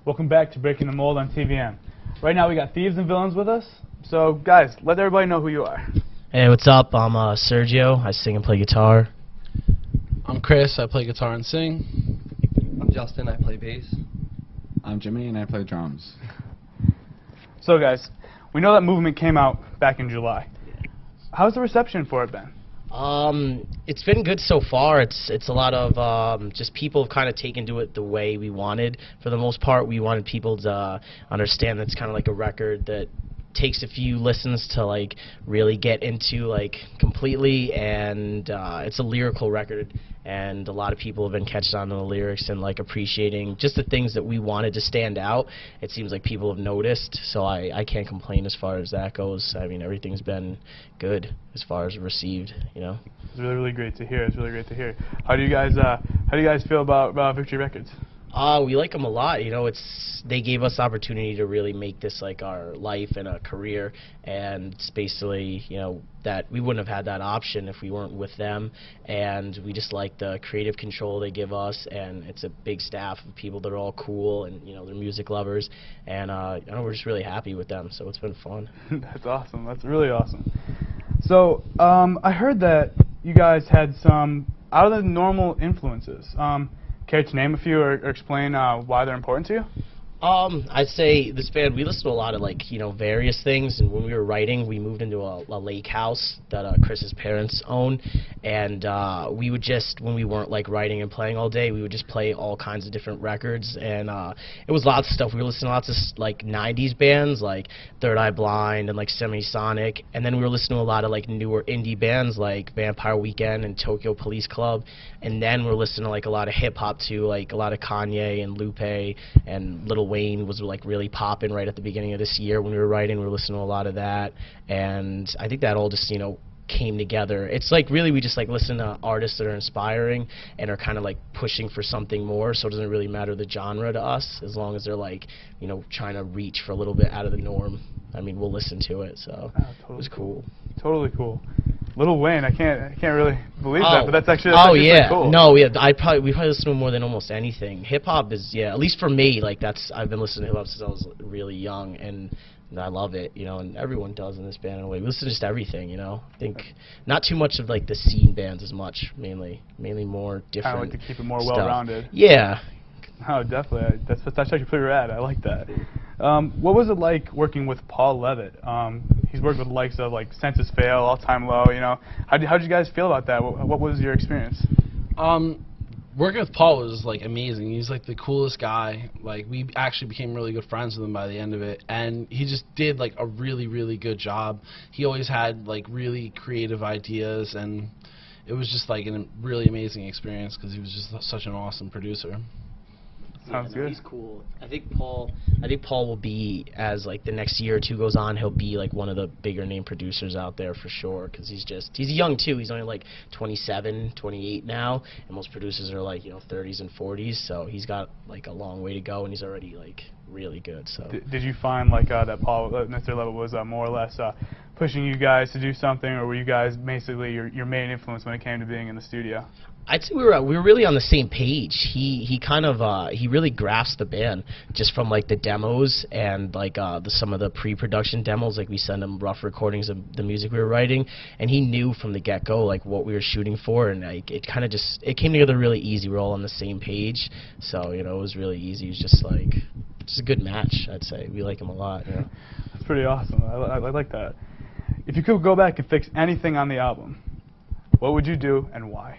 Welcome back to Breaking the Mold on TVN. Right now we got Thieves and Villains with us. So guys, let everybody know who you are. Hey, what's up? I'm Sergio. I sing and play guitar. I'm Chris. I play guitar and sing. I'm Justin. I play bass. I'm Jimmy, and I play drums. So guys, we know that movement came out back in July. How's the reception for it been? It's been good so far. It's a lot of just people have kind of taken to it the way we wanted. For the most part, we wanted people to understand that it's kind of like a record that takes a few listens to like really get into like completely, and it's a lyrical record, and a lot of people have been catching on to the lyrics and like appreciating just the things that we wanted to stand out. It seems like people have noticed, so I can't complain as far as that goes. I mean, everything's been good as far as received, you know. It's really great to hear. It's really great to hear. How do you guys feel about Victory Records? We like them a lot. You know, they gave us the opportunity to really make this like our life and a career, and it's basically, you know, that we wouldn't have had that option if we weren't with them, and we just like the creative control they give us, and it's a big staff of people that are all cool, and you know, they're music lovers, and you know, we're just really happy with them, so it's been fun. That's awesome. That's really awesome. So I heard that you guys had some out of the normal influences. Care to name a few or explain why they're important to you? I'd say this band, we listen to a lot of like, you know, various things, and when we were writing, we moved into a lake house that Chris's parents own, and we would just, when we weren't like writing and playing all day, we would just play all kinds of different records, and it was lots of stuff. We were listening to lots of like 90s bands like Third Eye Blind and like Semisonic, and then we were listening to a lot of like newer indie bands like Vampire Weekend and Tokyo Police Club, and then we're listening to like a lot of hip hop too, like a lot of Kanye and Lupe and Lil Wayne was like really popping right at the beginning of this year when we were writing. We were listening to a lot of that, and I think that all just, you know, came together. It's like really we just like listen to artists that are inspiring and are kind of like pushing for something more, so it doesn't really matter the genre to us as long as they're like, you know, trying to reach for a little bit out of the norm. I mean, we'll listen to it, so totally it was cool. Totally cool. Lil Wayne, I can't really believe that, but that's actually yeah, pretty cool. No, yeah, we probably listen to him more than almost anything. Hip hop is, yeah, at least for me, like I've been listening to hip hop since I was really young, and I love it, you know, and everyone does in this band in a way. We listen to just everything, you know. I think not too much of like the scene bands as much, mainly more different. I like to keep it more stuff. well-rounded. Yeah. Oh, definitely. That's actually pretty rad. I like that. What was it like working with Paul Levitt? He's worked with the likes of like Census Fail, All Time Low. You know, how did you guys feel about that? What was your experience? Working with Paul was like amazing. He's like the coolest guy. Like we actually became really good friends with him by the end of it, and he just did like a really good job. He always had like really creative ideas, and it was just like a really amazing experience because he was just such an awesome producer. Sounds good. He's cool. I think Paul will be, as like the next year or two goes on, he'll be like one of the bigger name producers out there for sure, because he's young too. He's only like 27, 28 now, and most producers are like, you know, 30s and 40s, so he's got like a long way to go, and he's already like really good. So did you find like that Paul, Mr. Levitt was more or less pushing you guys to do something, or were you guys basically your main influence when it came to being in the studio? I'd say we were really on the same page. He kind of he really grasped the band just from like the demos and like some of the pre-production demos. Like we send him rough recordings of the music we were writing, and he knew from the get-go like what we were shooting for, and like it kind of just came together really easy. We're all on the same page, so you know, it was really easy. It was just like a good match, I'd say. We like him a lot. Yeah. That's pretty awesome. I like that. If you could go back and fix anything on the album, what would you do and why?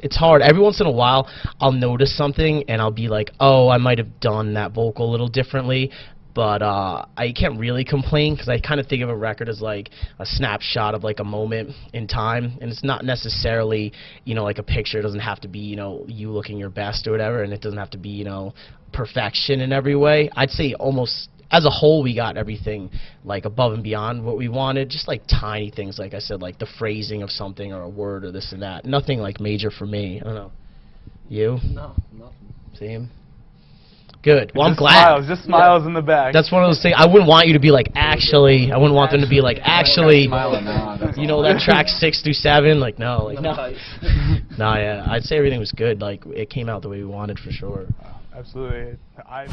It's hard. Every once in a while, I'll notice something, and I'll be like, oh, I might have done that vocal a little differently, but I can't really complain, because I kind of think of a record as like a snapshot of like a moment in time, and it's not necessarily, you know, like a picture. It doesn't have to be, you know, you looking your best or whatever, and it doesn't have to be, you know, perfection in every way. I'd say almost as a whole, we got everything like above and beyond what we wanted. Just like tiny things, like I said, like the phrasing of something or a word or this and that. Nothing like major for me. I don't know. You? No, nothing. Same. Good. Well, I'm glad. Smiles, just smiles in the back. That's one of those things. I wouldn't want you to be like, actually. I wouldn't want them to be like, actually. You know that track 6 through 7? Like, no. Like, no. No, yeah. I'd say everything was good. Like, it came out the way we wanted for sure. Absolutely. I